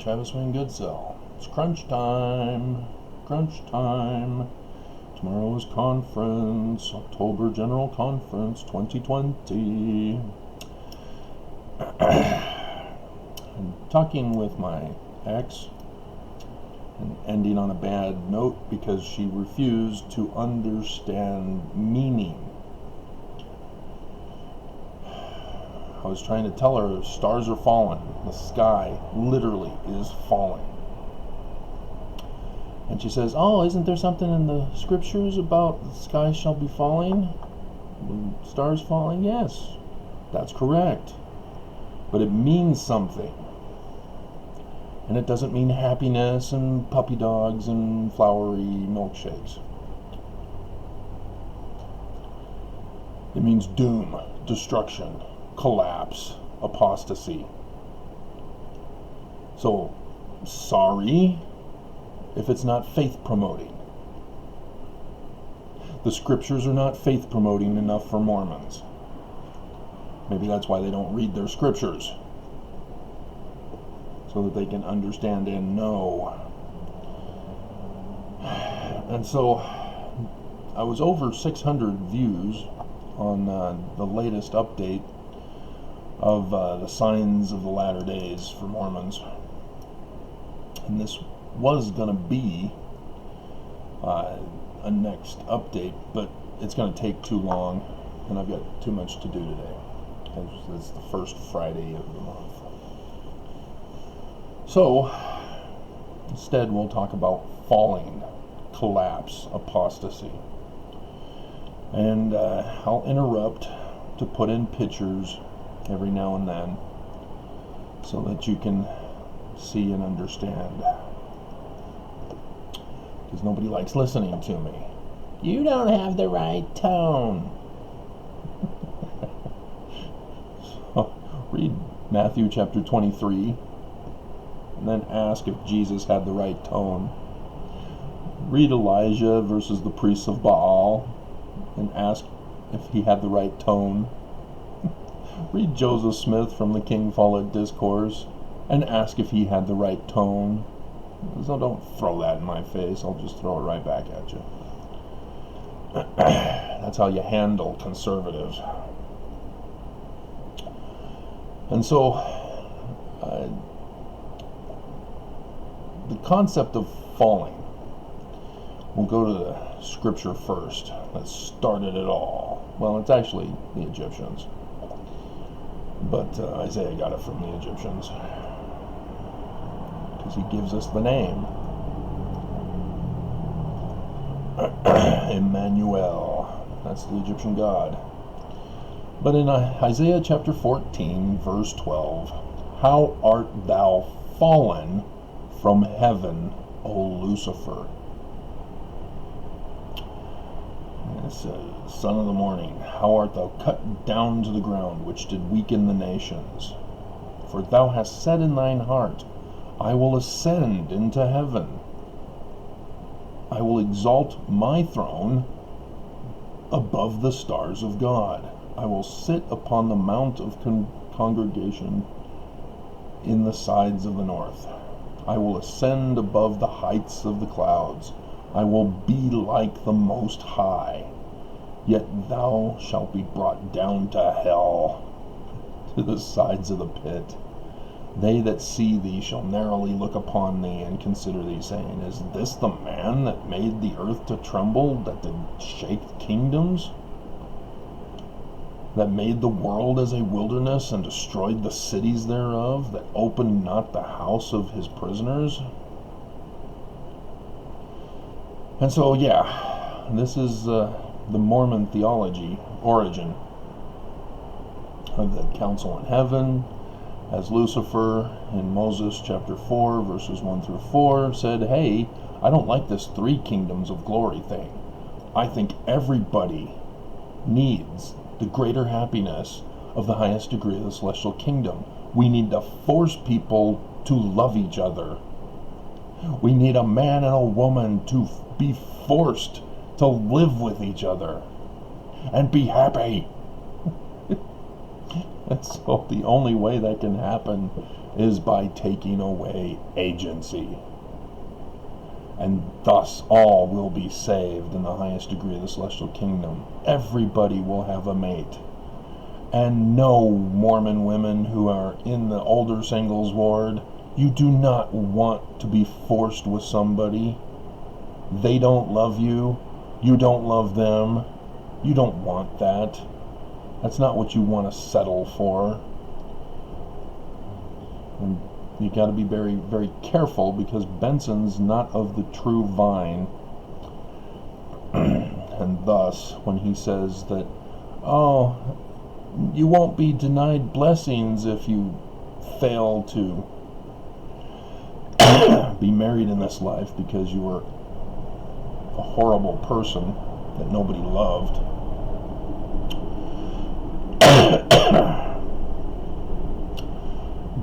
Travis Wayne Goodsell. It's crunch time. Crunch time. Tomorrow is conference. October General Conference 2020. I'm talking with my ex and ending on a bad note because she refused to understand meaning. I was trying to tell her stars are falling. The sky literally is falling. And she says, oh, isn't there something in the scriptures about the sky shall be falling? The stars falling? Yes, that's correct. But it means something. And it doesn't mean happiness and puppy dogs and flowery milkshakes. It means doom, destruction, collapse, apostasy. So, sorry if it's not faith promoting. The scriptures are not faith promoting enough for Mormons. Maybe that's why they don't read their scriptures, so that they can understand and know. And so I was over 600 views on the latest update of the signs of the latter days for Mormons. And this was going to be a next update, but it's going to take too long, and I've got too much to do today. It's the first Friday of the month. So, instead we'll talk about falling, collapse, apostasy. And I'll interrupt to put in pictures every now and then so that you can see and understand. Because nobody likes listening to me. You don't have the right tone. So, read Matthew chapter 23 and then ask if Jesus had the right tone. Read Elijah versus the priests of Baal and ask if he had the right tone. Read Joseph Smith from the King Follett Discourse and ask if he had the right tone. So don't throw that in my face, I'll just throw it right back at you. That's how you handle conservatives. And so, the concept of falling, we'll go to the scripture first that started it all. Well, it's actually the Egyptians, but Isaiah got it from the Egyptians because he gives us the name Emmanuel. That's the Egyptian God. But in Isaiah chapter 14 verse 12, how art thou fallen from heaven, O Lucifer? And it says, Son of the morning, how art thou cut down to the ground, which did weaken the nations? For thou hast said in thine heart, I will ascend into heaven. I will exalt my throne above the stars of God. I will sit upon the mount of congregation in the sides of the north. I will ascend above the heights of the clouds. I will be like the Most High. Yet thou shalt be brought down to hell, to the sides of the pit. They that see thee shall narrowly look upon thee and consider thee, saying, Is this the man that made the earth to tremble, that did shake kingdoms? That made the world as a wilderness and destroyed the cities thereof, that opened not the house of his prisoners? And so, yeah, this is the Mormon theology origin of the council in heaven, as Lucifer in Moses chapter 4 verses 1 through 4 said, hey, I don't like this 3 kingdoms of glory thing. I think everybody needs the greater happiness of the highest degree of the celestial kingdom. We need to force people to love each other. We need a man and a woman to be forced to live with each other and be happy. And so the only way that can happen is by taking away agency. And thus all will be saved in the highest degree of the celestial kingdom. Everybody will have a mate. And no, Mormon women who are in the older singles ward, you do not want to be forced with somebody. They don't love you. You don't love them. You don't want that. That's not what you want to settle for. And you got to be very, very careful, because Benson's not of the true vine. And thus, when he says that, oh, you won't be denied blessings if you fail to be married in this life because you were a horrible person that nobody loved.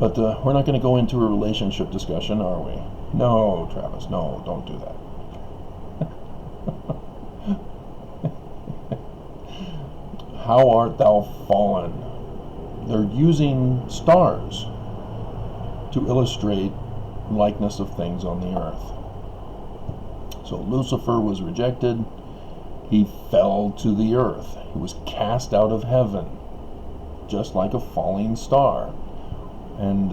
But we're not going to go into a relationship discussion, are we? No, Travis, no, don't do that. How art thou fallen? They're using stars to illustrate likeness of things on the earth. So Lucifer was rejected. He fell to the earth. He was cast out of heaven, just like a falling star. And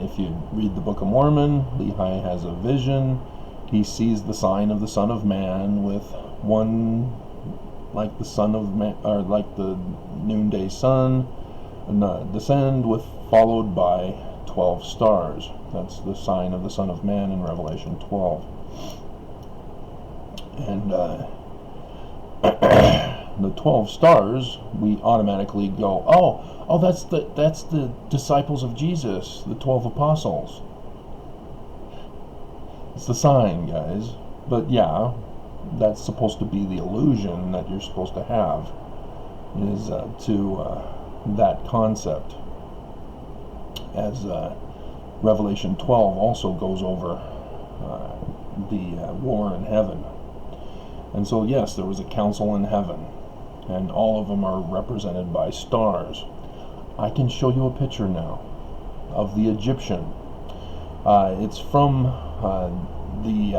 if you read the Book of Mormon, Lehi has a vision. He sees the sign of the Son of Man with one like the Son of Man, or like the noonday sun, descend with, followed by 12 stars. That's the sign of the Son of Man in Revelation 12. And the 12 stars, we automatically go, oh, that's the disciples of Jesus, the 12 apostles. It's the sign, guys. But yeah, that's supposed to be the illusion that you're supposed to have, is to that concept. As Revelation 12 also goes over the war in heaven. And so yes, there was a council in heaven, and all of them are represented by stars. I can show you a picture now of the Egyptian. It's from the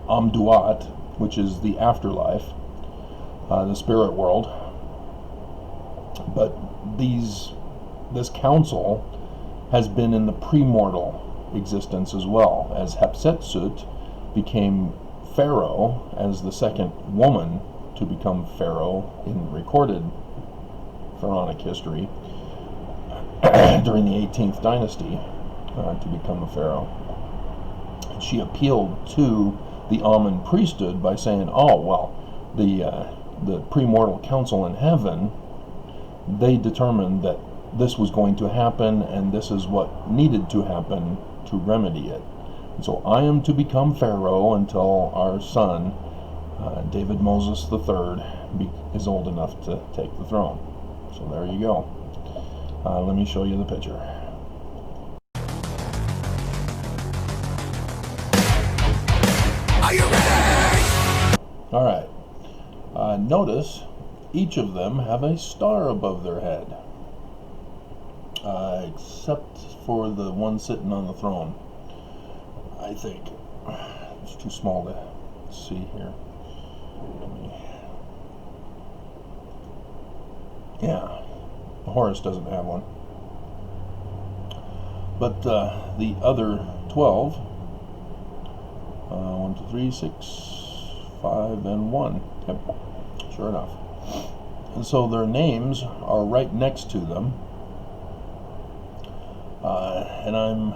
Amduat, which is the afterlife, the spirit world. But this council has been in the premortal existence as well, as Hatshepsut became Pharaoh as the second woman to become Pharaoh in recorded pharaonic history during the 18th dynasty to become a pharaoh. And she appealed to the Amun priesthood by saying, oh, well, the premortal council in heaven, they determined that this was going to happen, and this is what needed to happen to remedy it. And so I am to become Pharaoh until our son, David Moses III, is old enough to take the throne. So there you go. Let me show you the picture. Are you ready? All right. Notice each of them have a star above their head, except for the one sitting on the throne. I think it's too small to see here. Yeah, Horus doesn't have one. But the other 12, 1, 2, 3, 6, 5, and 1. Yep, sure enough. And so their names are right next to them. And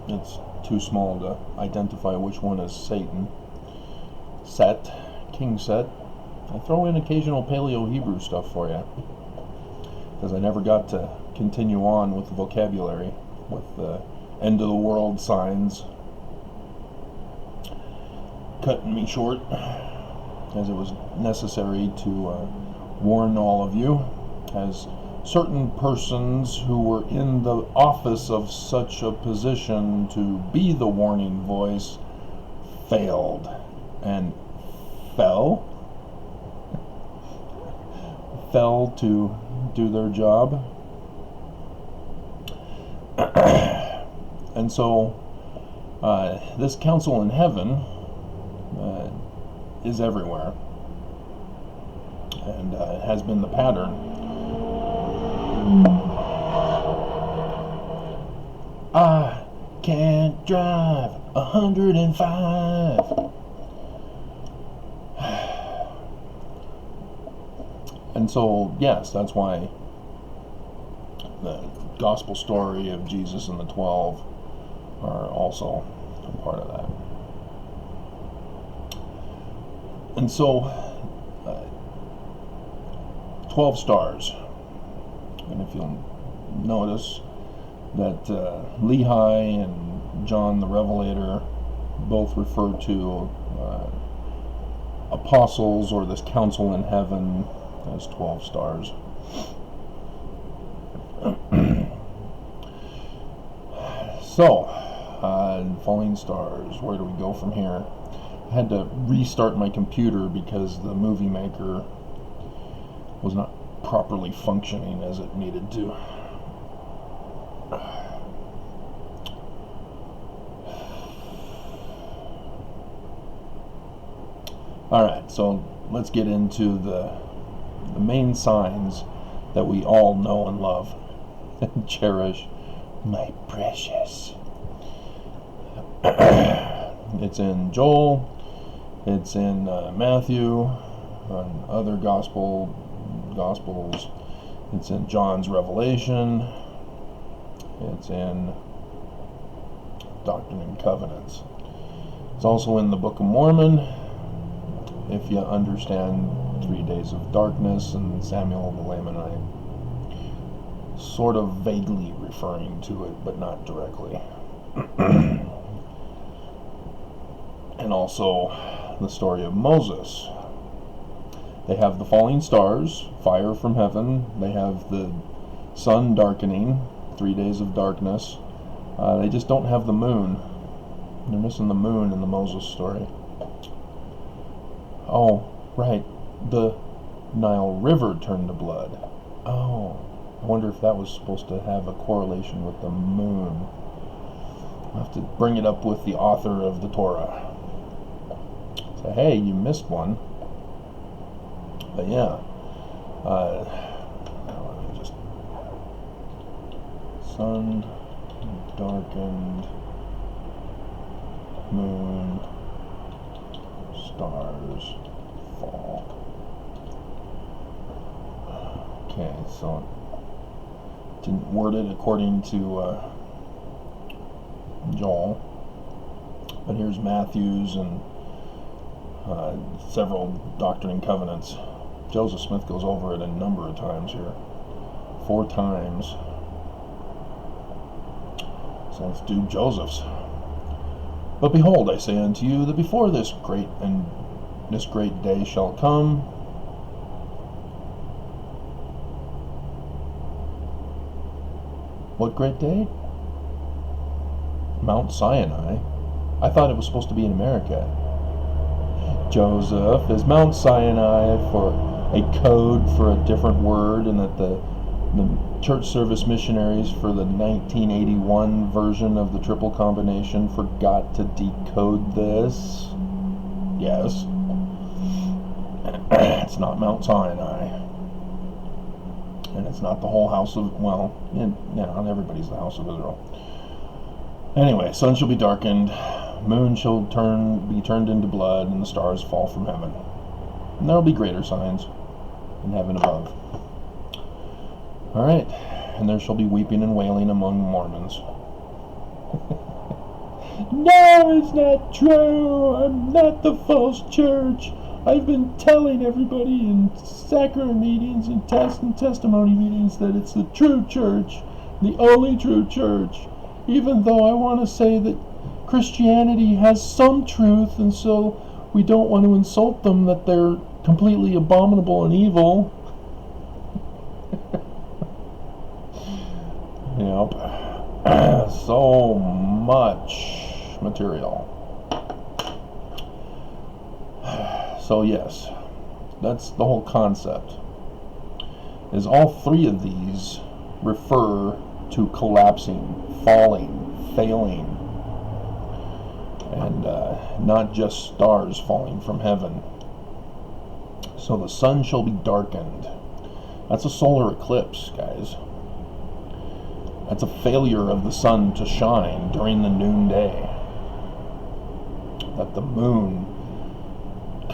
it's too small to identify which one is Satan. Set, King Set. I throw in occasional Paleo-Hebrew stuff for you, because I never got to continue on with the vocabulary, with the end of the world signs cutting me short, as it was necessary to warn all of you, as certain persons who were in the office of such a position to be the warning voice failed and fell to do their job. And so this council in heaven is everywhere, and has been the pattern. I can't drive 105. And so, yes, that's why the gospel story of Jesus and the 12 are also a part of that. And so, 12 stars. And if you'll notice that Lehi and John the Revelator both refer to apostles or this council in heaven as 12 stars. So, falling stars, where do we go from here? I had to restart my computer because the movie maker was not properly functioning as it needed to. Alright, so let's get into the main signs that we all know and love and cherish. My precious. It's in Joel, it's in Matthew, and other gospels, it's in John's Revelation, it's in Doctrine and Covenants. It's also in the Book of Mormon, if you understand 3 days of darkness and Samuel the Lamanite. Sort of vaguely referring to it, but not directly. And also the story of Moses. They have the falling stars, fire from heaven. They have the sun darkening, 3 days of darkness. They just don't have the moon. They're missing the moon in the Moses story. Oh, right. The Nile River turned to blood. Oh, I wonder if that was supposed to have a correlation with the moon. I'll have to bring it up with the author of the Torah. Say, hey, you missed one. But yeah, just sun darkened, moon, stars fall. Okay, so didn't word it according to Joel, but here's Matthew's and several Doctrine and Covenants. Joseph Smith goes over it a number of times here, 4 times. So let's do Joseph's. But behold, I say unto you that before this great day shall come, what great day? Mount Sinai. I thought it was supposed to be in America. Joseph, is Mount Sinai for a code for a different word, and that the church service missionaries for the 1981 version of the triple combination forgot to decode this? Yes. It's not Mount Sinai. And it's not the whole house of, well, not everybody's the house of Israel. Anyway, sun shall be darkened, moon shall be turned into blood, and the stars fall from heaven. And there will be greater signs in heaven above. Alright, and there shall be weeping and wailing among Mormons. No, it's not true. I'm not the false church. I've been telling everybody in sacrament meetings and testimony meetings that it's the true church, the only true church. Even though I want to say that Christianity has some truth, and so we don't want to insult them that they're completely abominable and evil. Yep. So much material. So yes, that's the whole concept. is all three of these refer to collapsing, falling, failing, and not just stars falling from heaven. So the sun shall be darkened. That's a solar eclipse, guys. That's a failure of the sun to shine during the noonday. That the moon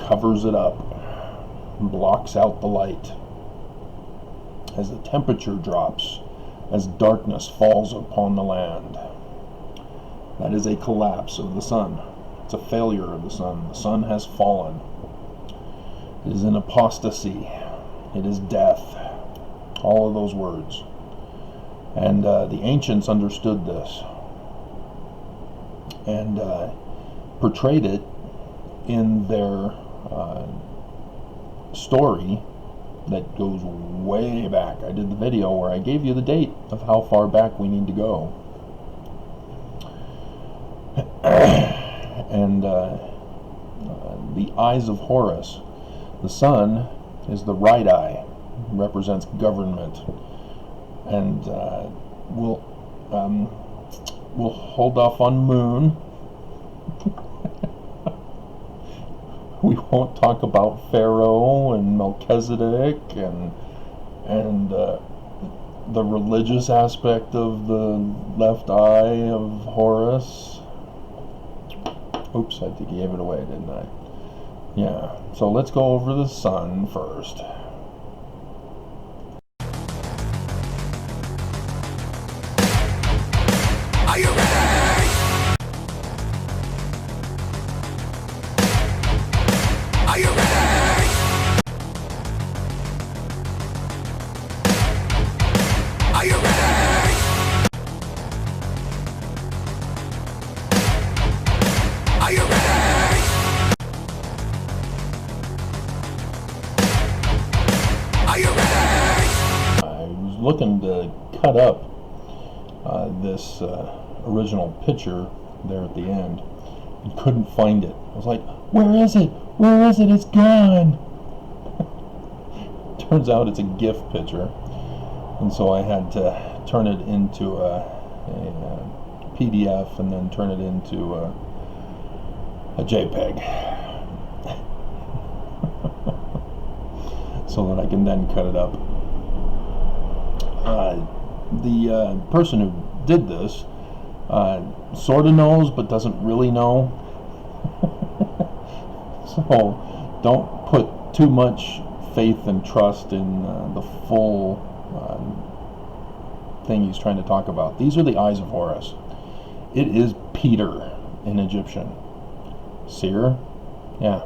covers it up, blocks out the light. As the temperature drops, as darkness falls upon the land. That is a collapse of the sun. It's a failure of the sun. The sun has fallen. It is an apostasy. It is death. All of those words. And the ancients understood this and portrayed it in their story that goes way back. I did the video where I gave you the date of how far back we need to go. And the eyes of Horus. The sun is the right eye, represents government. And we'll hold off on moon. We won't talk about Pharaoh and Melchizedek and the religious aspect of the left eye of Horus. Oops, I think I gave it away, didn't I? Yeah. So let's go over the sun first. Are you ready? Are you ready? Are you ready? Are you ready? Are you ready? I was looking to cut up this original picture there at the end and couldn't find it. I was like, where is it? Where is it? It's gone. Turns out it's a GIF picture, and so I had to turn it into a PDF and then turn it into a JPEG so that I can then cut it up. The person who did this sort of knows but doesn't really know. So don't put too much faith and trust in the full thing he's trying to talk about. These are the eyes of Horus. It is Peter in Egyptian. Seer? Yeah.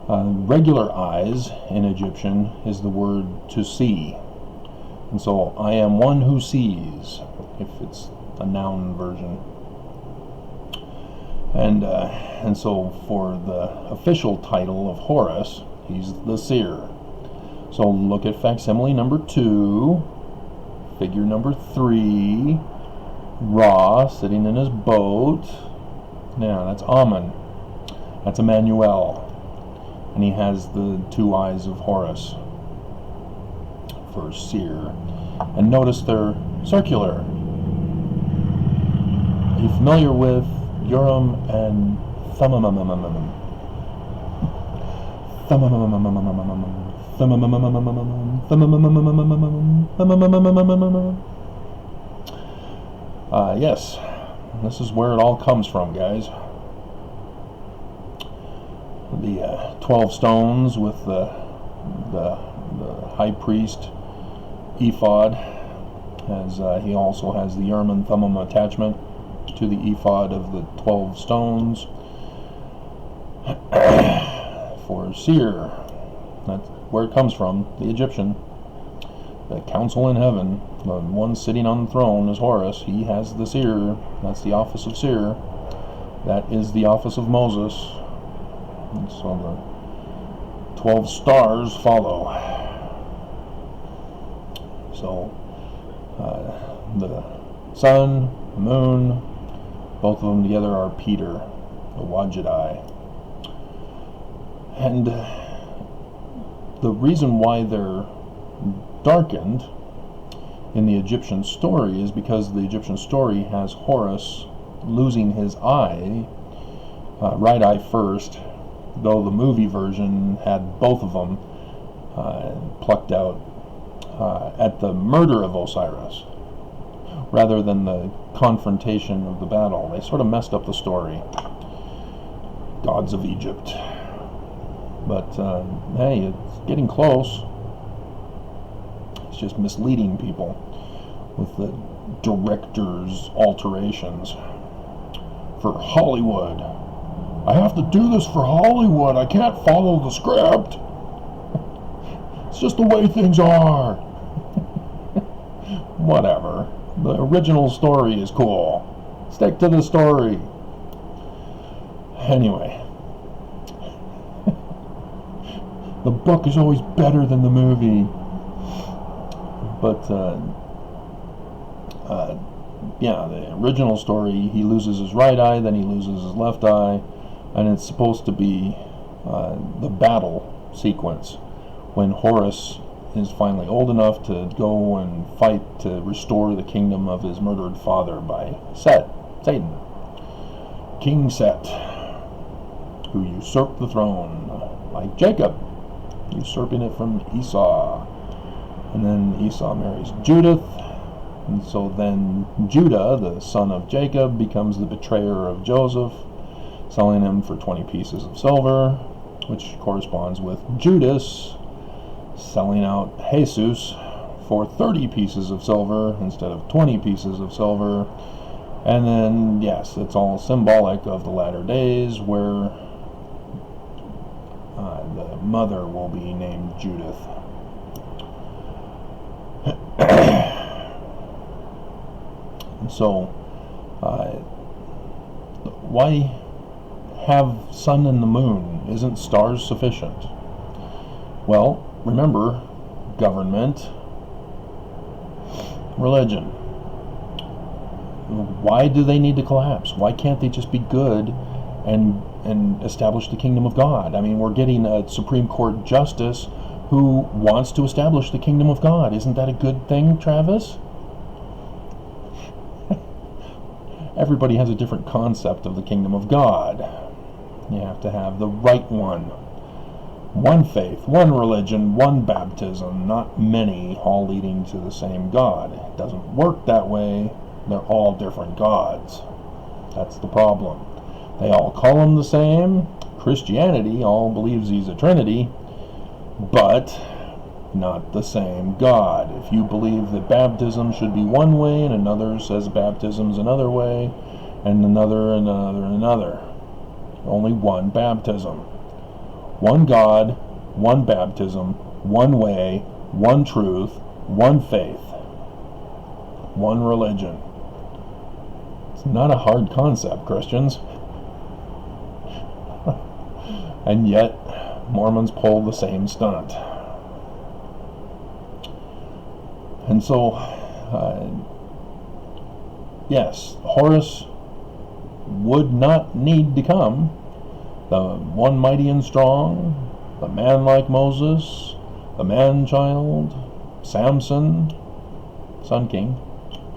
Regular eyes in Egyptian is the word to see. And so, I am one who sees, if it's a noun version. And so, for the official title of Horus, he's the seer. So, look at facsimile number 2, figure number 3, Ra sitting in his boat. Now, that's Amun. That's Emmanuel. And he has the two eyes of Horus for seer. And notice they're circular. Are you familiar with Urim and Thummim? Yes, this is where it all comes from, guys. The 12 stones with the high priest ephod, as he also has the Urim and Thummim attachment to the ephod of the 12 stones for seer. That's where it comes from, the Egyptian. The council in heaven, the one sitting on the throne is Horus. He has the seer. That's the office of seer. That is the office of Moses. And so the 12 stars follow. So the sun, the moon, both of them together are Peter, the Wajidai. And the reason why they're darkened in the Egyptian story is because the Egyptian story has Horus losing his eye, right eye first, though the movie version had both of them plucked out at the murder of Osiris, rather than the confrontation of the battle. They sort of messed up the story. Gods of Egypt. But hey, it's getting close. It's just misleading people with the director's alterations for Hollywood. I have to do this for Hollywood. I can't follow the script. It's just the way things are. Whatever. The original story is cool. Stick to the story. Anyway. The book is always better than the movie. But, yeah, the original story, he loses his right eye, then he loses his left eye, and it's supposed to be the battle sequence when Horus is finally old enough to go and fight to restore the kingdom of his murdered father by Satan. King Set, who usurped the throne, like Jacob, usurping it from Esau. And then Esau marries Judith, and so then Judah, the son of Jacob, becomes the betrayer of Joseph, selling him for 20 pieces of silver, which corresponds with Judas selling out Jesus for 30 pieces of silver instead of 20 pieces of silver. And then, yes, it's all symbolic of the latter days, where the mother will be named Judith. So, why have sun and the moon? Isn't stars sufficient? Well, remember, government, religion. Why do they need to collapse? Why can't they just be good and establish the kingdom of God? I mean, we're getting a Supreme Court justice who wants to establish the kingdom of God. Isn't that a good thing, Travis? Everybody has a different concept of the kingdom of God. You have to have the right one. One faith, one religion, one baptism, not many, all leading to the same God. It doesn't work that way. They're all different gods. That's the problem. They all call him the same. Christianity all believes he's a trinity, but not the same God. If you believe that baptism should be one way and another says baptism's another way, and another and another and another, only one baptism. One God, one baptism, one way, one truth, one faith, one religion. It's not a hard concept, Christians. And yet, Mormons pull the same stunt. And so, yes, Horus would not need to come, the one mighty and strong, the man like Moses, the man-child, Samson, Sun King,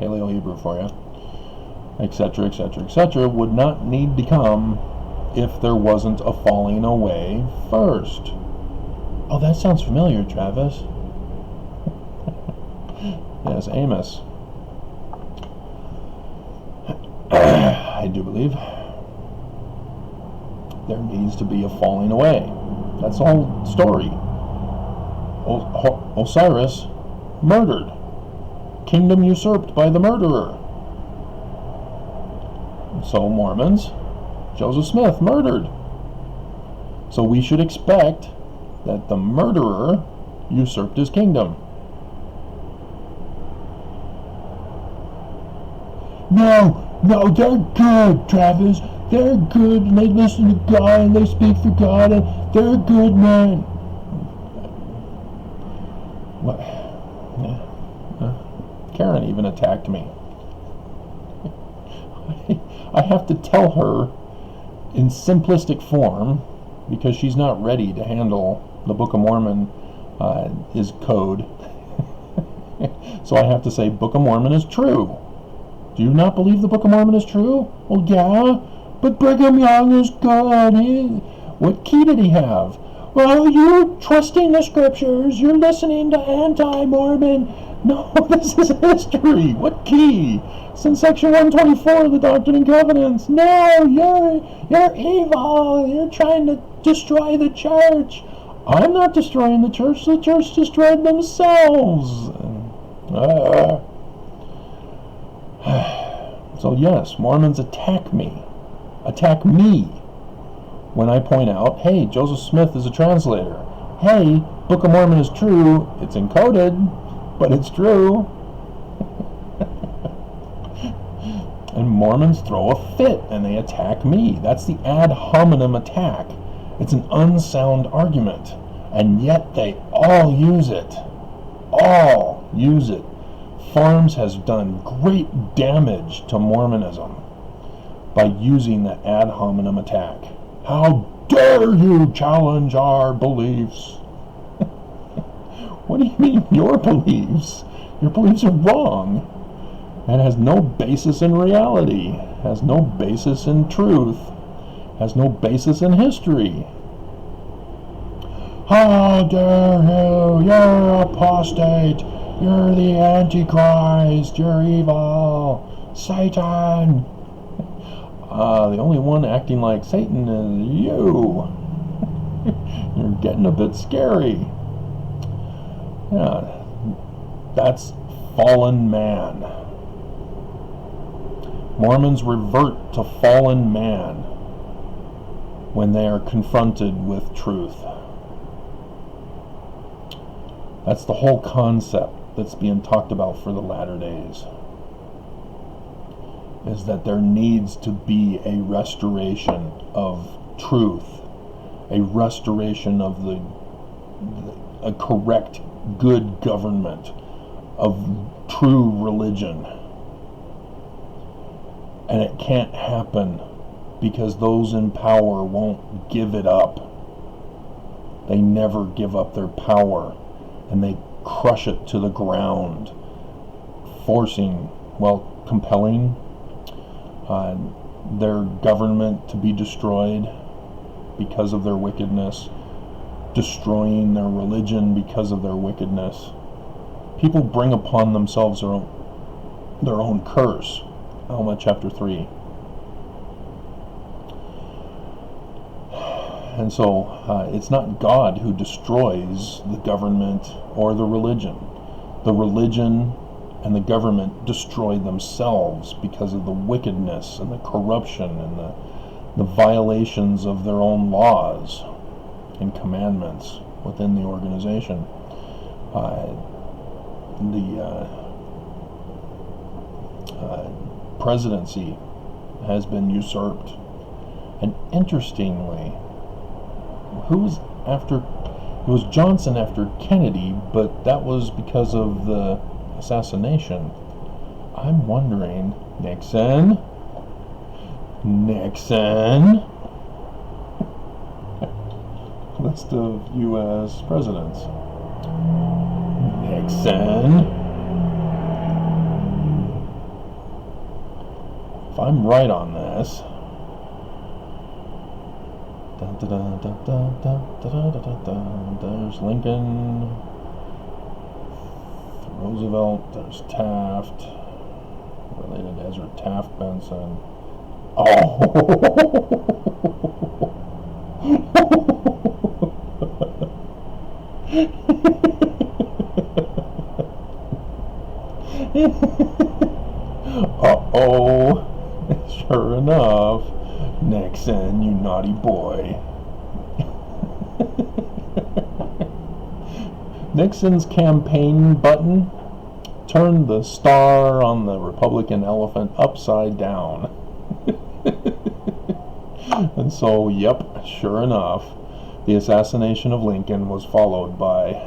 Paleo-Hebrew for you, etc., etc., etc., would not need to come if there wasn't a falling away first. Oh, that sounds familiar, Travis. Yes, Amos. I do believe there needs to be a falling away. That's the whole story. Osiris murdered. Kingdom usurped by the murderer. So Mormons, Joseph Smith murdered. So we should expect that the murderer usurped his kingdom. No, they're good, Travis. They're good, and they listen to God, and they speak for God, and they're good men. What? Karen even attacked me. I have to tell her in simplistic form, because she's not ready to handle the Book of Mormon is code. So I have to say, Book of Mormon is true. Do you not believe the Book of Mormon is true? Well, yeah, but Brigham Young is good. What key did he have? Well, you're trusting the scriptures. You're listening to anti-Mormon. No, this is history. What key? It's in section 124 of the Doctrine and Covenants. No, you're evil. You're trying to destroy the church. I'm not destroying the church. The church destroyed themselves. So yes, Mormons attack me. Attack me when I point out, hey, Joseph Smith is a translator. Hey, Book of Mormon is true. It's encoded, but it's true. And Mormons throw a fit and they attack me. That's the ad hominem attack. It's an unsound argument. And yet they all use it. All use it. Farms has done great damage to Mormonism by using the ad hominem attack. How dare you challenge our beliefs? What do you mean your beliefs? Your beliefs are wrong. It has no basis in reality, has no basis in truth, has no basis in history. How dare you? You're apostate. You're the Antichrist. You're evil. Satan. The only one acting like Satan is you. You're getting a bit scary. Yeah, that's fallen man. Mormons revert to fallen man when they are confronted with truth. That's the whole concept that's being talked about for the latter days. Is that there needs to be a restoration of truth, a restoration of a correct, good government, of true religion. And it can't happen because those in power won't give it up. They never give up their power, and they crush it to the ground, compelling their government to be destroyed because of their wickedness, destroying their religion because of their wickedness. People bring upon themselves their own curse. Alma chapter 3. And so it's not God who destroys the government or the religion. The religion and the government destroy themselves because of the wickedness and the corruption and the violations of their own laws and commandments within the organization. The presidency has been usurped. And interestingly, it was Johnson after Kennedy, but that was because of the assassination. I'm wondering, Nixon, list of U.S. presidents. Nixon. If I'm right on this, there's Lincoln, Roosevelt, there's Taft, related to Ezra Taft Benson. Oh! Uh-oh. Sure enough. Nixon, you naughty boy. Nixon's campaign button turned the star on the Republican elephant upside down. And so, yep, sure enough, the assassination of Lincoln was followed by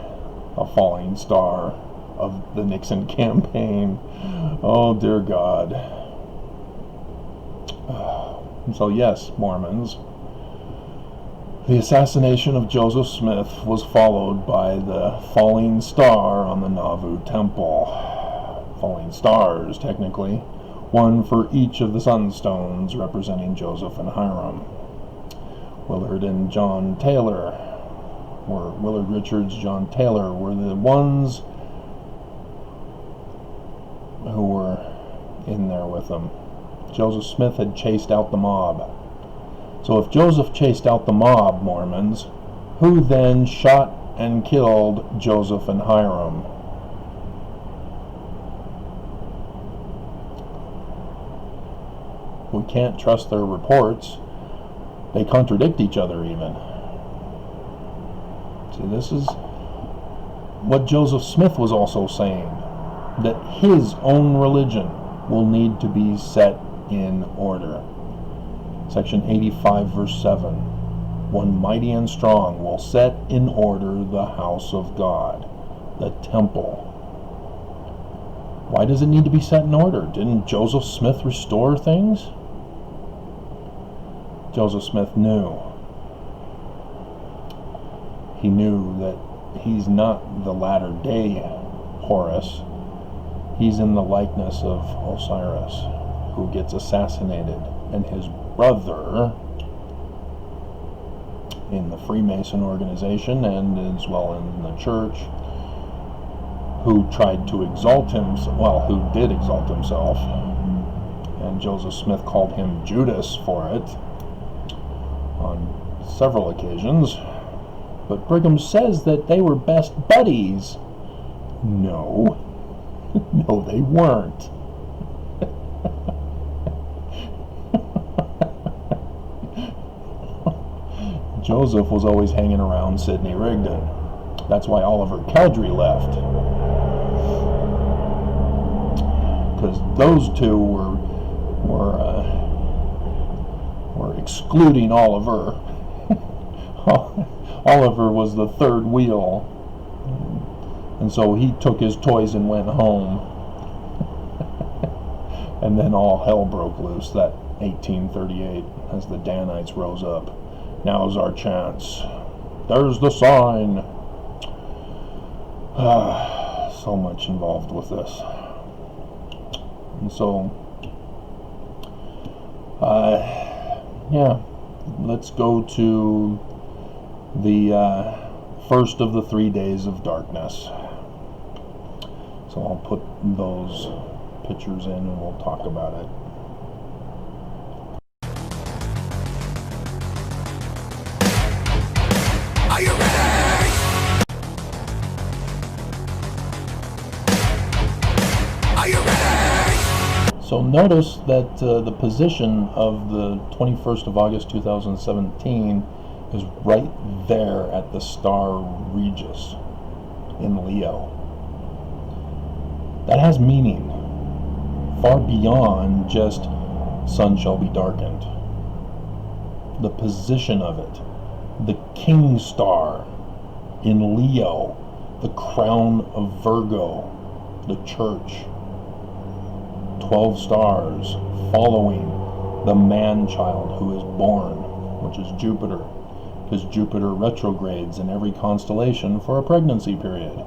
a falling star of the Nixon campaign. Oh, dear God. So yes, Mormons, The assassination of Joseph Smith was followed by the falling star on the Nauvoo temple. Falling stars, technically, one for each of the sunstones representing Joseph and Hiram. Willard and John Taylor, or Willard Richards, John Taylor, were the ones who were in there with them. Joseph Smith had chased out the mob. So if Joseph chased out the mob, Mormons, who then shot and killed Joseph and Hiram? We can't trust their reports. They contradict each other even. See, this is what Joseph Smith was also saying, that his own religion will need to be set in order. Section 85, verse 7. One mighty and strong will set in order the house of God, the temple. Why does it need to be set in order? Didn't Joseph Smith restore things? Joseph Smith knew. He knew that he's not the latter day Horus. He's in the likeness of Osiris, who gets assassinated, and his brother in the Freemason organization and as well in the church, who tried to exalt himself, well, who did exalt himself, and Joseph Smith called him Judas for it on several occasions. But Brigham says that they were best buddies. No. No, they weren't. Joseph was always hanging around Sidney Rigdon. That's why Oliver Cowdery left. Because those two were excluding Oliver. Oliver was the third wheel, and so he took his toys and went home. And then all hell broke loose that 1838 as the Danites rose up. Now's our chance. There's the sign. So much involved with this. And so, yeah, let's go to the first of the 3 days of darkness. So I'll put those pictures in and we'll talk about it. Are you ready? Are you ready? So notice that the position of the 21st of August 2017 is right there at the star Regis in Leo. That has meaning far beyond just sun shall be darkened. The position of it, the king star in Leo, the crown of Virgo, the church, 12 stars following the man-child who is born, which is Jupiter, because Jupiter retrogrades in every constellation for a pregnancy period.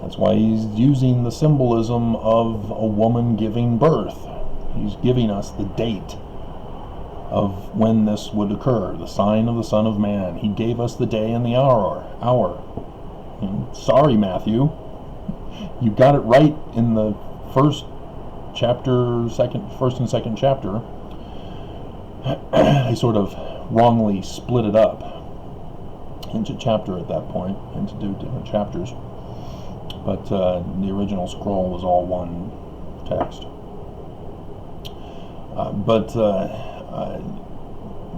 That's why he's using the symbolism of a woman giving birth. He's giving us the date of when this would occur, the sign of the Son of Man. He gave us the day and the hour. Sorry, Matthew. You got it right in the first and second chapter. They sort of wrongly split it up into chapter at that point, into different chapters. But the original scroll was all one text.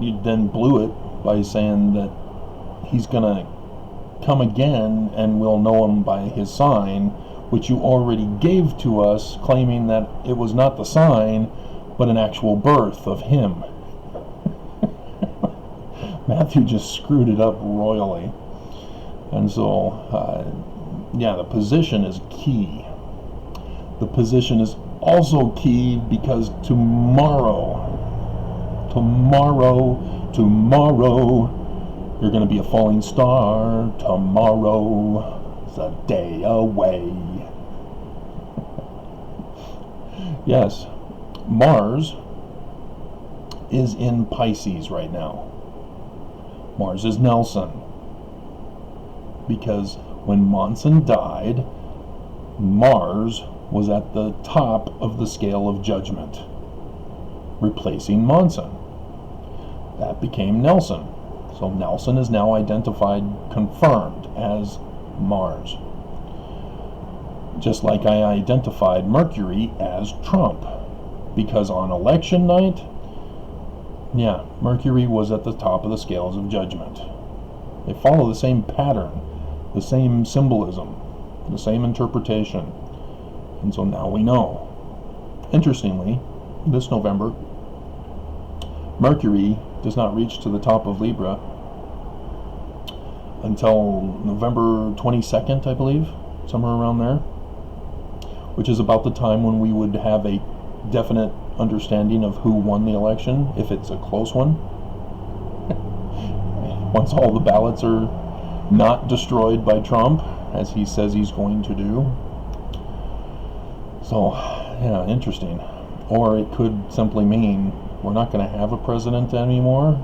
You then blew it by saying that he's going to come again and we'll know him by his sign, which you already gave to us, claiming that it was not the sign, but an actual birth of him. Matthew just screwed it up royally. And so, yeah, the position is key. The position is also key because tomorrow, You're going to be a falling star tomorrow. It's a day away. Yes, Mars is in Pisces right now. Mars is Nelson. Because when Monson died, Mars was at the top of the scale of judgment, replacing Monson. That became Nelson. So Nelson is now identified, confirmed as Mars. Just like I identified Mercury as Trump. Because on election night, yeah, Mercury was at the top of the scales of judgment. They follow the same pattern, the same symbolism, the same interpretation. And so now we know. Interestingly, this November, Mercury does not reach to the top of Libra until November 22nd, I believe, somewhere around there, which is about the time when we would have a definite understanding of who won the election, if it's a close one. Once all the ballots are not destroyed by Trump, as he says he's going to do. So, yeah, interesting. Or it could simply mean we're not going to have a president anymore.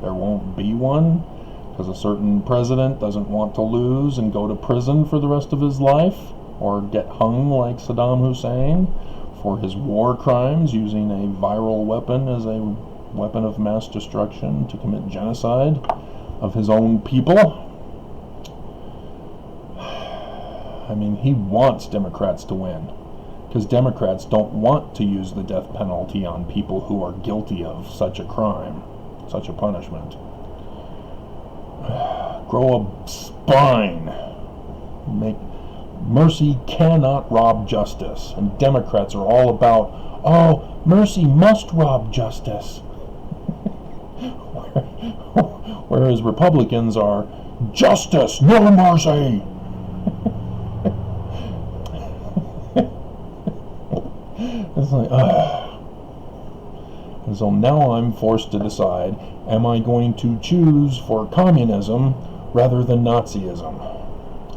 There won't be one, because a certain president doesn't want to lose and go to prison for the rest of his life, or get hung like Saddam Hussein for his war crimes, using a viral weapon as a weapon of mass destruction to commit genocide of his own people. I mean, he wants Democrats to win, because Democrats don't want to use the death penalty on people who are guilty of such a crime, such a punishment. Grow a spine. Mercy cannot rob justice, and Democrats are all about, oh, mercy must rob justice. Whereas Republicans are, justice, no mercy. It's like, And so now I'm forced to decide, am I going to choose for communism rather than Nazism?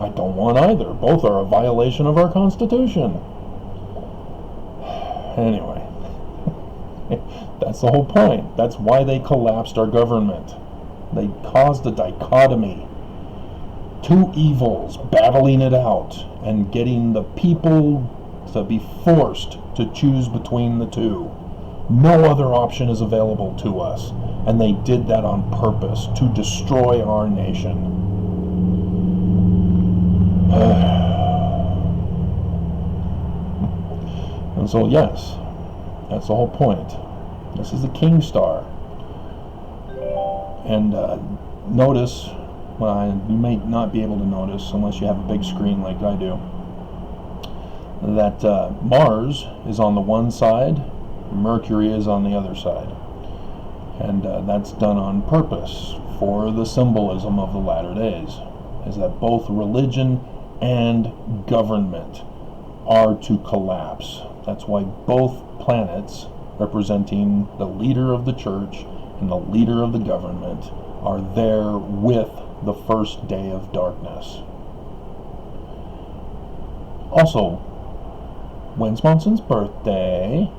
I don't want either. Both are a violation of our Constitution. Anyway, that's the whole point. That's why they collapsed our government. They caused a dichotomy. Two evils battling it out and getting the people to be forced to choose between the two. No other option is available to us. And they did that on purpose to destroy our nation. And so, yes, that's the whole point. This is the King Star. And notice, well, you may not be able to notice unless you have a big screen like I do, that Mars is on the one side, Mercury is on the other side. And that's done on purpose for the symbolism of the latter days, is that both religion and government are to collapse. That's why both planets, representing the leader of the church and the leader of the government, are there with the first day of darkness. Also, when's Monson's birthday?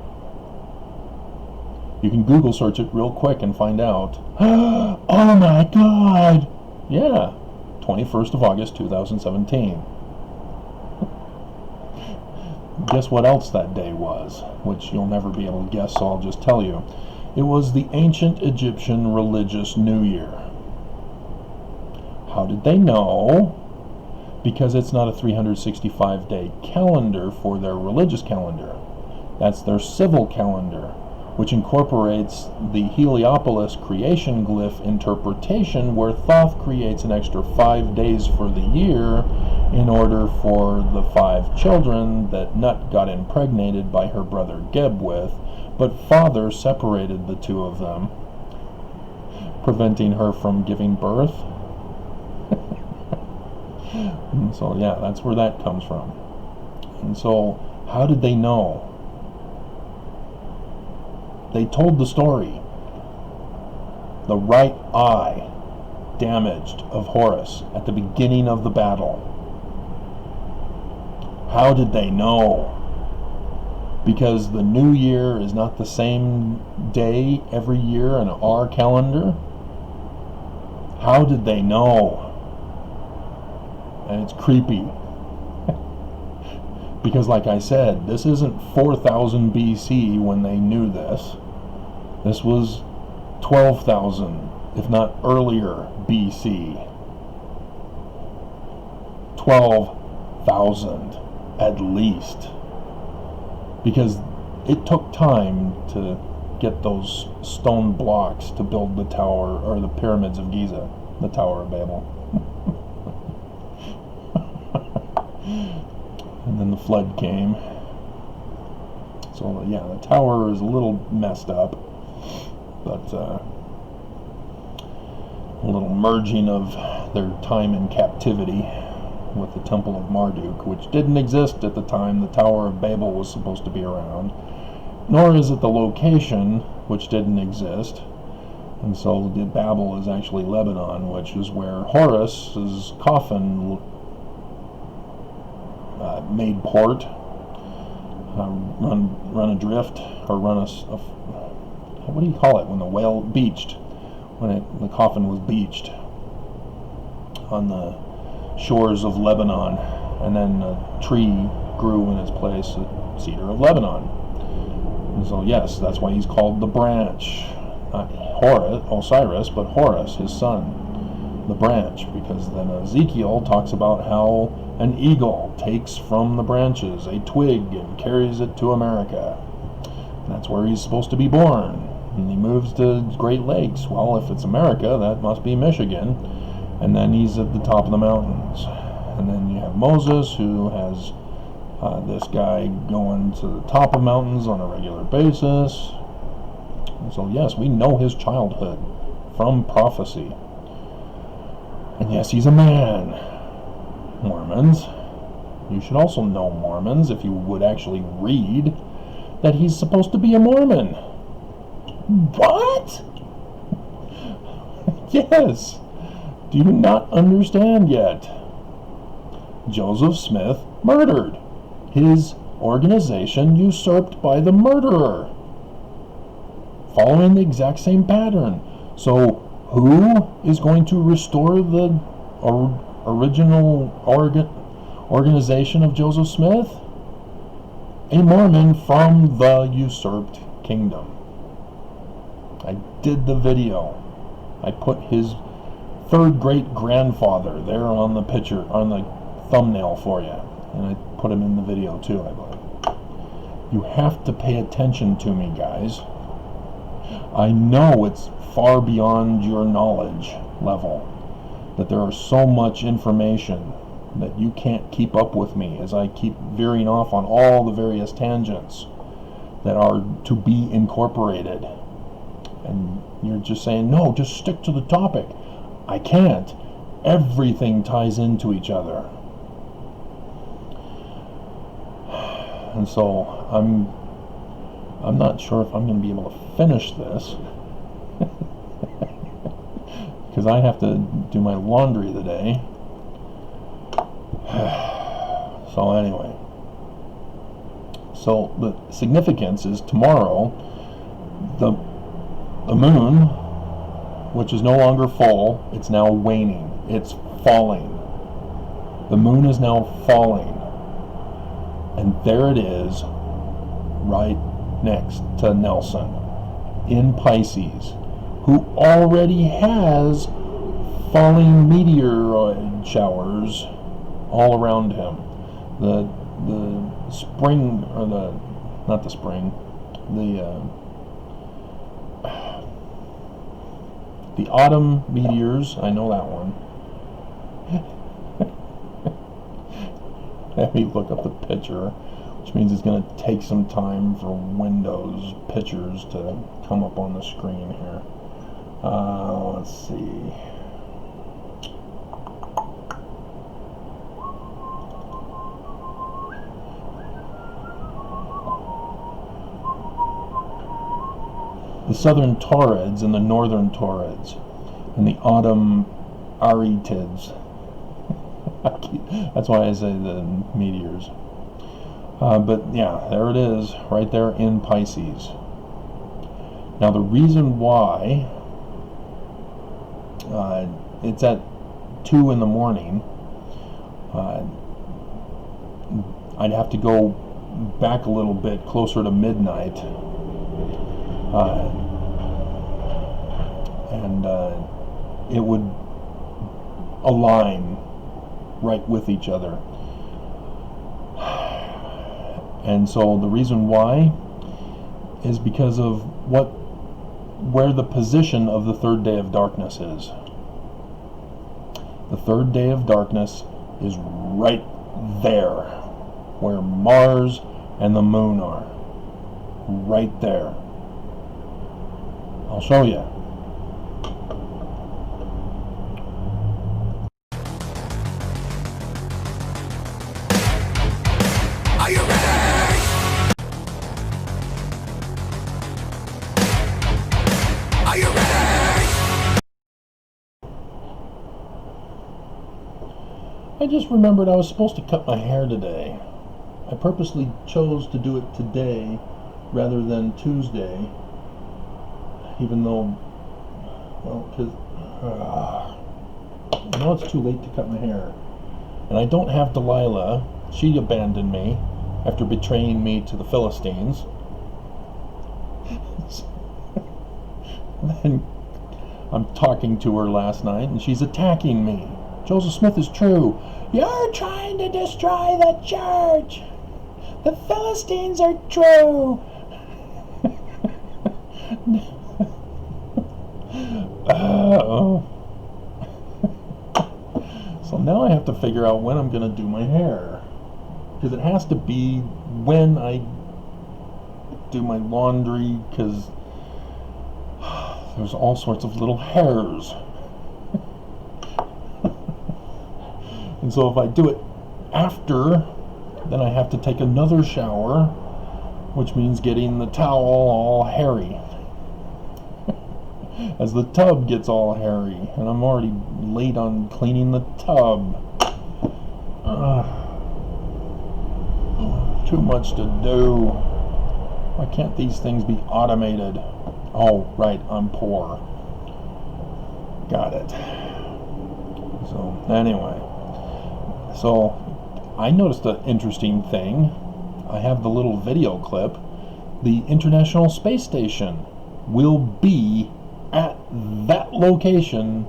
You can Google search it real quick and find out. Oh my God! Yeah, 21st of August 2017. Guess what else that day was, which you'll never be able to guess, so I'll just tell you. It was the ancient Egyptian religious New Year. How did they know? Because it's not a 365-day calendar for their religious calendar. That's their civil calendar, which incorporates the Heliopolis creation glyph interpretation, where Thoth creates an extra 5 days for the year in order for the 5 children that Nut got impregnated by her brother Geb with, but Father separated the two of them, preventing her from giving birth. And so, yeah, that's where that comes from. And so, how did they know? They told the story. The right eye damaged of Horus at the beginning of the battle. How did they know? Because the new year is not the same day every year in our calendar? How did they know? And it's creepy. Because like I said, this isn't 4000 BC when they knew this. This was 12,000, if not earlier, BC. 12,000 at least. Because it took time to get those stone blocks to build the tower, or the pyramids of Giza, the Tower of Babel. And then the flood came. So yeah, the tower is a little messed up, but a little merging of their time in captivity with the Temple of Marduk, which didn't exist at the time the Tower of Babel was supposed to be around, nor is it the location, which didn't exist. And so the Babel is actually Lebanon, which is where Horus's coffin made port, run adrift, or what do you call it when the whale beached, when the coffin was beached on the shores of Lebanon, and then a tree grew in its place, the cedar of Lebanon. And so yes, that's why he's called the branch, not Osiris, but Horus, his son, the branch, because then Ezekiel talks about how an eagle takes from the branches a twig and carries it to America. And that's where he's supposed to be born. And he moves to Great Lakes. Well, if it's America, that must be Michigan. And then he's at the top of the mountains. And then you have Moses, who has this guy going to the top of mountains on a regular basis. And so yes, we know his childhood from prophecy. And yes, he's a man. Mormons. You should also know Mormons, if you would actually read, that he's supposed to be a Mormon. What? Yes. Do you not understand yet? Joseph Smith murdered. His organization usurped by the murderer. Following the exact same pattern. So, who is going to restore the original organization of Joseph Smith? A Mormon from the usurped kingdom. I did the video. I put his third great grandfather there on the picture, on the thumbnail for you, and I put him in the video too, I believe. You have to pay attention to me, guys. I know it's far beyond your knowledge level, that there is so much information that you can't keep up with me as I keep veering off on all the various tangents that are to be incorporated. And you're just saying, no, just stick to the topic. I can't. Everything ties into each other. And so I'm not sure if I'm going to be able to finish this because I have to do my laundry today. So anyway, so the significance is tomorrow the moon, which is no longer full, it's now waning, it's falling. The moon is now falling, and there it is, right next to Nelson in Pisces, who already has falling meteoroid showers all around him. The spring, or not the spring, the autumn meteors, I know that one. Let me look up the picture, which means it's going to take some time for Windows pictures to come up on the screen here. Let's see. The southern Taurids and the northern Taurids, and the autumn Aretids. That's why I say the meteors. But yeah, there it is, right there in Pisces. Now the reason why it's at 2 in the morning, I'd have to go back a little bit closer to midnight, and it would align right with each other. And so the reason why is because of where the position of the third day of darkness is. The third day of darkness is right there, where Mars and the moon are. Right there. I'll show you. Are you ready? Are you ready? I just remembered I was supposed to cut my hair today. I purposely chose to do it today rather than Tuesday, even though, well, because I know it's too late to cut my hair. And I don't have Delilah. She abandoned me after betraying me to the Philistines. Then I'm talking to her last night and she's attacking me. Joseph Smith is true. You're trying to destroy the church. The Philistines are true. So now I have to figure out when I'm going to do my hair. Because it has to be when I do my laundry, because there's all sorts of little hairs. And so if I do it after, then I have to take another shower, which means getting the towel all hairy. As the tub gets all hairy, and I'm already late on cleaning the tub. Too much to do. Why can't these things be automated? Oh, right, I'm poor. Got it. So, anyway. So, I noticed an interesting thing. I have the little video clip. The International Space Station will be at that location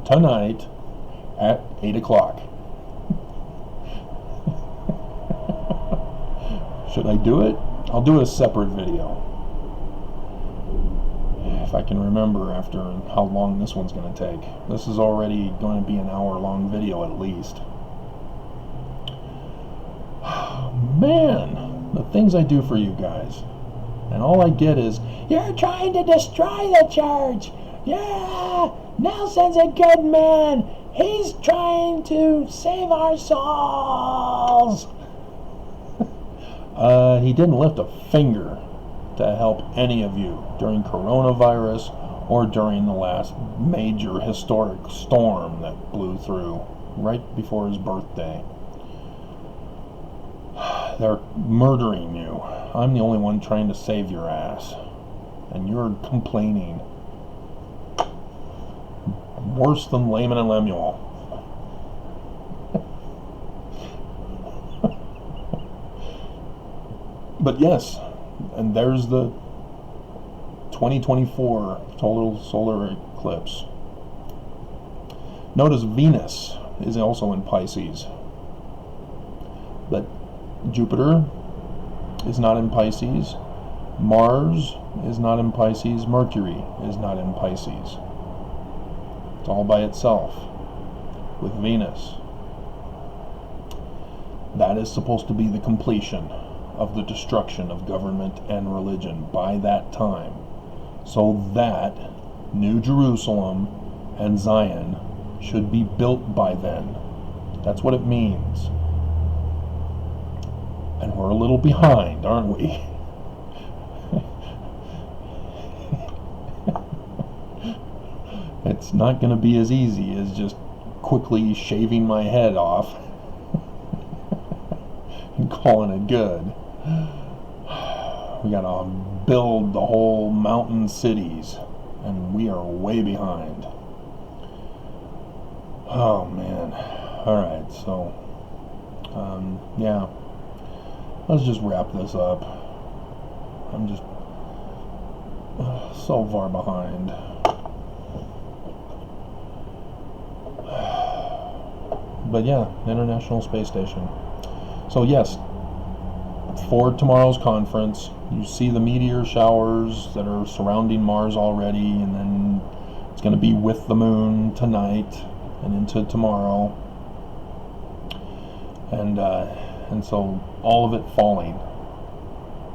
tonight at 8 o'clock. Should I do it? I'll do a separate video. If I can remember after how long this one's going to take. This is already going to be an hour-long video at least. Man, the things I do for you guys. And all I get is, you're trying to destroy the church. Yeah, Nelson's a good man. He's trying to save our souls. He didn't lift a finger to help any of you during coronavirus or during the last major historic storm that blew through right before his birthday. They're murdering you. I'm the only one trying to save your ass. And you're complaining. Worse than Laman and Lemuel. But yes, and there's the 2024 total solar eclipse. Notice Venus is also in Pisces. But Jupiter is not in Pisces. Mars is not in Pisces. Mercury is not in Pisces. It's all by itself with Venus. That is supposed to be the completion of the destruction of government and religion by that time, so that New Jerusalem and Zion should be built by then. That's what it means. And we're a little behind, aren't we? It's not going to be as easy as just quickly shaving my head off and calling it good. We gotta build the whole mountain cities, and we are way behind. Oh man. Alright, so yeah, let's just wrap this up. I'm just so far behind. But yeah, International Space Station. So yes, for tomorrow's conference, you see the meteor showers that are surrounding Mars already, and then it's going to be with the moon tonight and into tomorrow, and so all of it falling.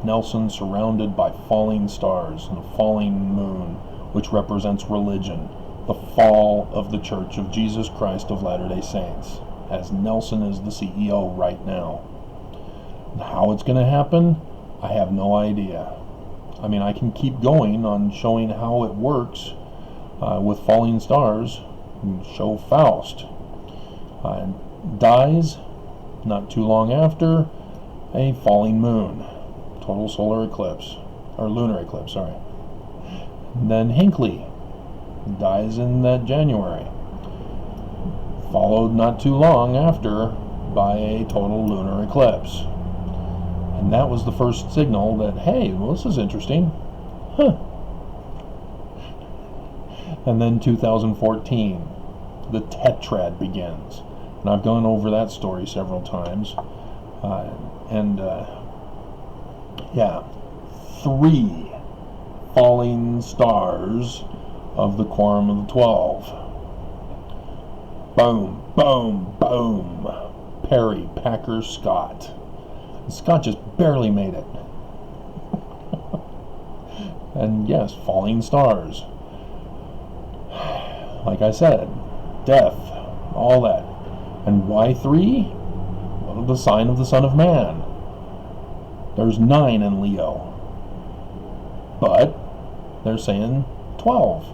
Nelson surrounded by falling stars and a falling moon, which represents religion, the fall of the Church of Jesus Christ of Latter-day Saints, as Nelson is the CEO right now. How it's going to happen, I have no idea. I mean, I can keep going on showing how it works with falling stars. Show Faust. Dies not too long after a falling moon. Total solar eclipse. Or lunar eclipse, sorry. And then Hinckley dies in that January. Followed not too long after by a total lunar eclipse. And that was the first signal that, hey, well, this is interesting. Huh. And then 2014, the tetrad begins. And I've gone over that story several times. Yeah, 3 falling stars of the Quorum of the 12. Boom, boom, boom. Perry, Packer, Scott. Scott just barely made it. And yes, falling stars. Like I said, death, all that. And why 3? Well, the sign of the Son of Man. There's 9 in Leo. But they're saying 12.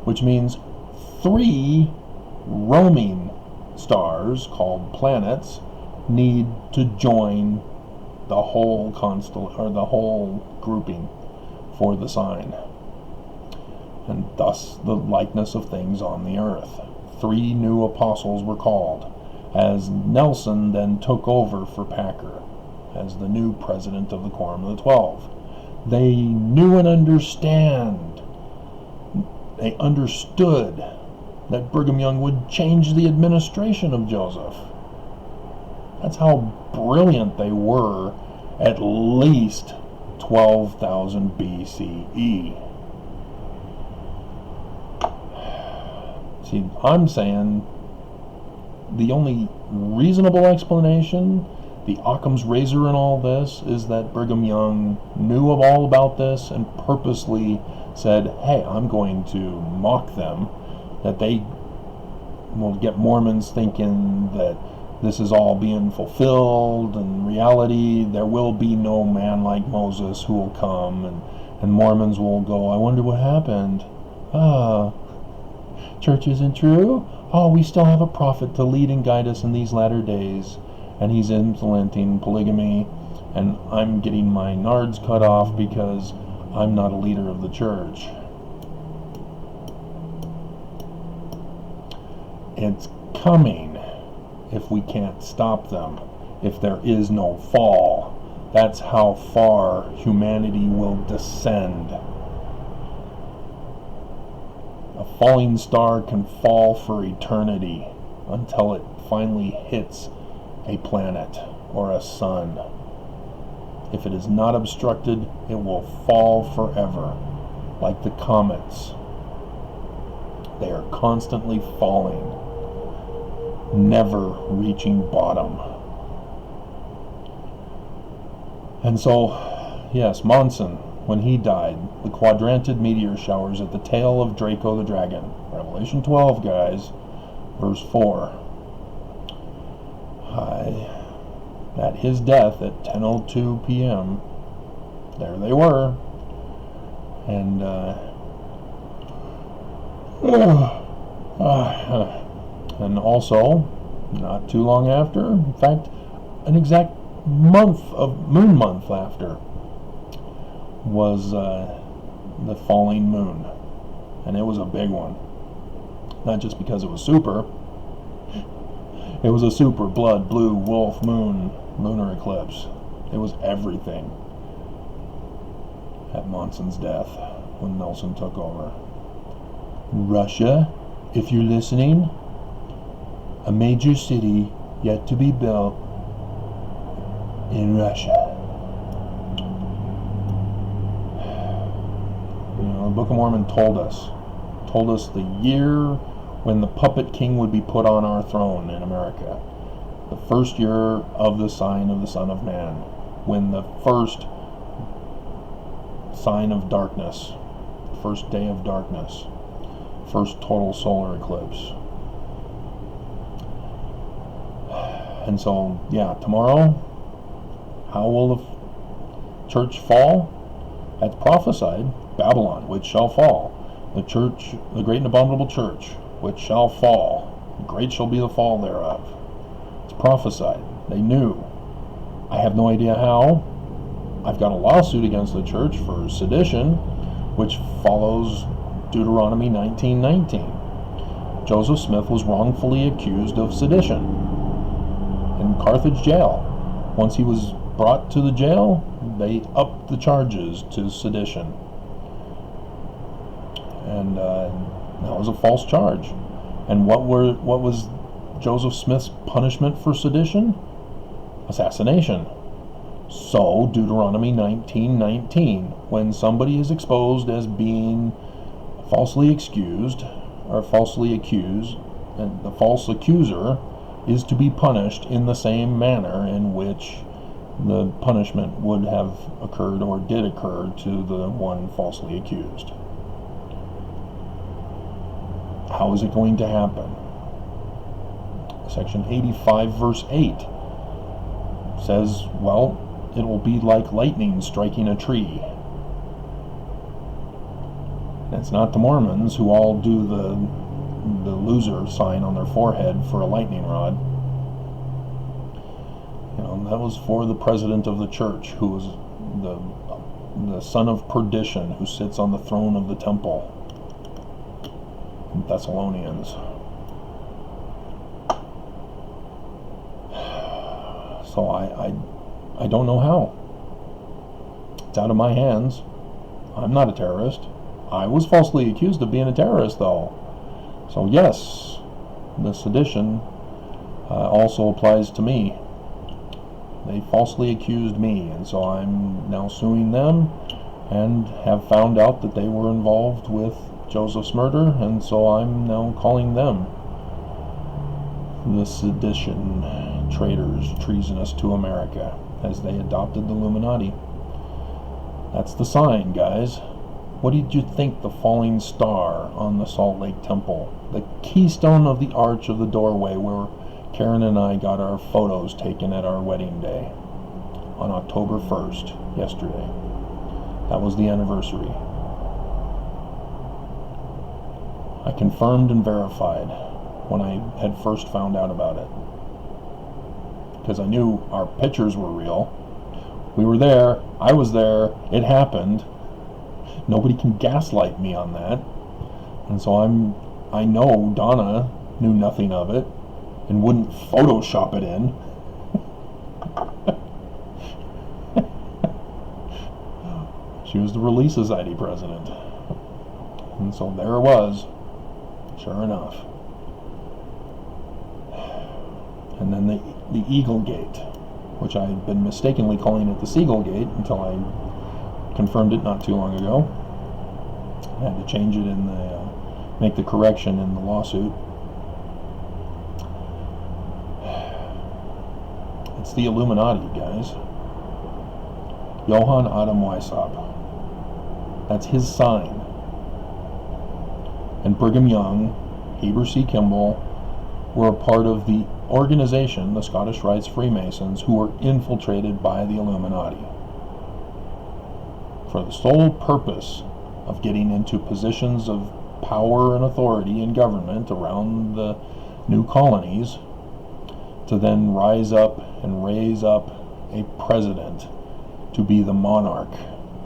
Which means 3 roaming stars called planets need to join the whole the whole grouping for the sign, and thus the likeness of things on the earth. 3 new apostles were called, as Nelson then took over for Packer as the new president of the Quorum of the 12. They knew and they understood that Brigham Young would change the administration of Joseph. That's how brilliant they were at least 12,000 BCE. See, I'm saying the only reasonable explanation, the Occam's razor in all this, is that Brigham Young knew all about this and purposely said, hey, I'm going to mock them, that they will get Mormons thinking that this is all being fulfilled. In reality, there will be no man like Moses who will come, and Mormons will go, I wonder what happened. Church isn't true? Oh, we still have a prophet to lead and guide us in these latter days, and he's implementing polygamy, and I'm getting my nards cut off because I'm not a leader of the church. It's coming if we can't stop them, if there is no fall. That's how far humanity will descend. A falling star can fall for eternity until it finally hits a planet or a sun. If it is not obstructed, it will fall forever, like the comets. They are constantly falling, never reaching bottom. And so, yes, Monson, when he died, the quadrantid meteor showers at the tail of Draco the dragon. Revelation 12, guys, verse 4. At his death at 10:02 p.m., there they were. And And also, not too long after, in fact, an exact moon month after, was the falling moon. And it was a big one. Not just because it was super. It was a super blood blue wolf moon lunar eclipse. It was everything at Monson's death when Nelson took over. Russia, if you're listening, a major city yet to be built in Russia. The Book of Mormon told us the year when the puppet king would be put on our throne in America. The first year of the sign of the Son of Man, when the first sign of darkness, first day of darkness, first total solar eclipse. And so, yeah, tomorrow, how will the church fall? That's prophesied. Babylon, which shall fall. The church, the great and abominable church, which shall fall. Great shall be the fall thereof. It's prophesied. They knew. I have no idea how. I've got a lawsuit against the church for sedition, which follows Deuteronomy 19:19. Joseph Smith was wrongfully accused of sedition in Carthage jail. Once he was brought to the jail, they upped the charges to sedition. And that was a false charge. And what was Joseph Smith's punishment for sedition? Assassination. So Deuteronomy 19:19, when somebody is exposed as being falsely excused or falsely accused, and the false accuser is to be punished in the same manner in which the punishment would have occurred or did occur to the one falsely accused. How is it going to happen? Section 85 verse 8 says, well, it will be like lightning striking a tree. It's not the Mormons who all do the loser sign on their forehead for a lightning rod. That was for the president of the church, who was the son of perdition, who sits on the throne of the temple in Thessalonians. So I don't know how. It's out of my hands. I'm not a terrorist. I was falsely accused of being a terrorist, though. So yes, the sedition also applies to me. They falsely accused me, and so I'm now suing them, and have found out that they were involved with Joseph's murder, and so I'm now calling them the sedition traitors, treasonous to America, as they adopted the Illuminati. That's the sign, guys. What did you think the falling star on the Salt Lake Temple, the keystone of the arch of the doorway where Karen and I got our photos taken at our wedding day on October 1st, yesterday. That was the anniversary. I confirmed and verified when I had first found out about it, because I knew our pictures were real. We were there. I was there. It happened. Nobody can gaslight me on that. And so I know Donna knew nothing of it and wouldn't Photoshop it in. She was the Relief Society president. And so there it was, sure enough. And then the Eagle Gate, which I've been mistakenly calling it the Seagull Gate until I confirmed it not too long ago. I had to change it in make the correction in the lawsuit. It's the Illuminati, guys. Johann Adam Weishaupt. That's his sign. And Brigham Young, Heber C. Kimball, were a part of the organization, the Scottish Rites Freemasons, who were infiltrated by the Illuminati for the sole purpose of getting into positions of power and authority in government around the new colonies to then rise up and raise up a president to be the monarch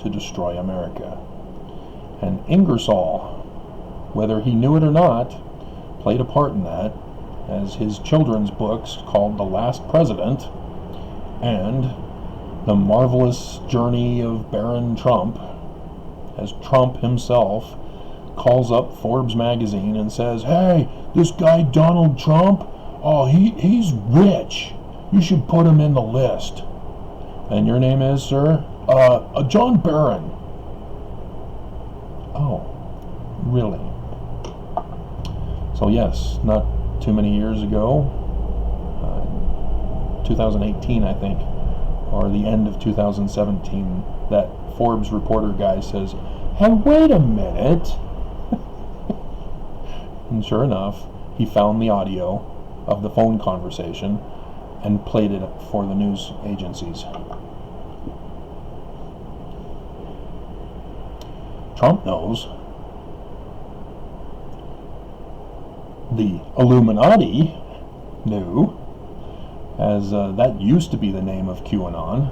to destroy America. And Ingersoll, whether he knew it or not, played a part in that, as his children's books called The Last President and The Marvelous Journey of Baron Trump, as Trump himself calls up Forbes magazine and says, "Hey, this guy Donald Trump, oh, he's rich. You should put him in the list." And your name is, sir? John Barron. Oh, really? So yes, not too many years ago, 2018 I think, or the end of 2017, that Forbes reporter guy says, "Hey, wait a minute." And sure enough, he found the audio of the phone conversation and played it for the news agencies. Trump knows. The Illuminati knew, as that used to be the name of QAnon,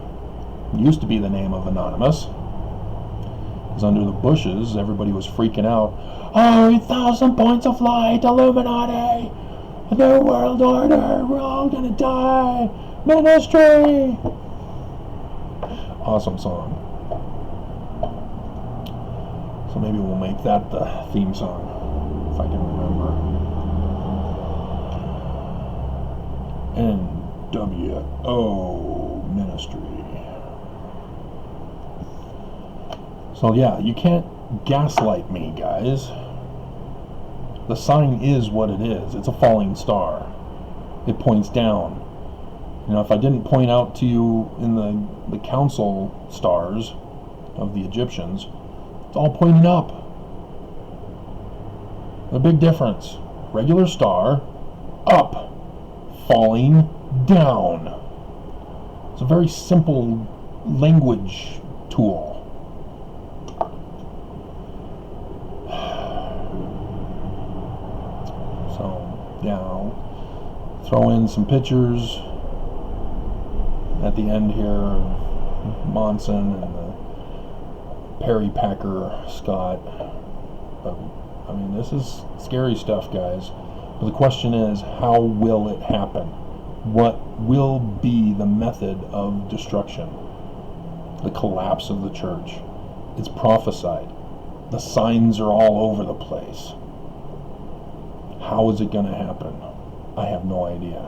used to be the name of Anonymous. Because under the Bushes, everybody was freaking out. "Oh, 1,000 points of light, Illuminati! New World Order! We're all gonna die! Ministry!" Awesome song. So maybe we'll make that the theme song, if I can remember. NWO Ministry. So yeah, you can't gaslight me, guys. The sign is what it is. It's a falling star. It points down. You know, if I didn't point out to you in the council stars of the Egyptians, it's all pointing up. A big difference. Regular star, up. Falling down. It's a very simple language tool. So, yeah, I'll throw in some pictures at the end here of Monson and the Perry Packer Scott. But, I mean, this is scary stuff, guys. But the question is, how will it happen? What will be the method of destruction? The collapse of the church. It's prophesied. The signs are all over the place. How is it going to happen? I have no idea.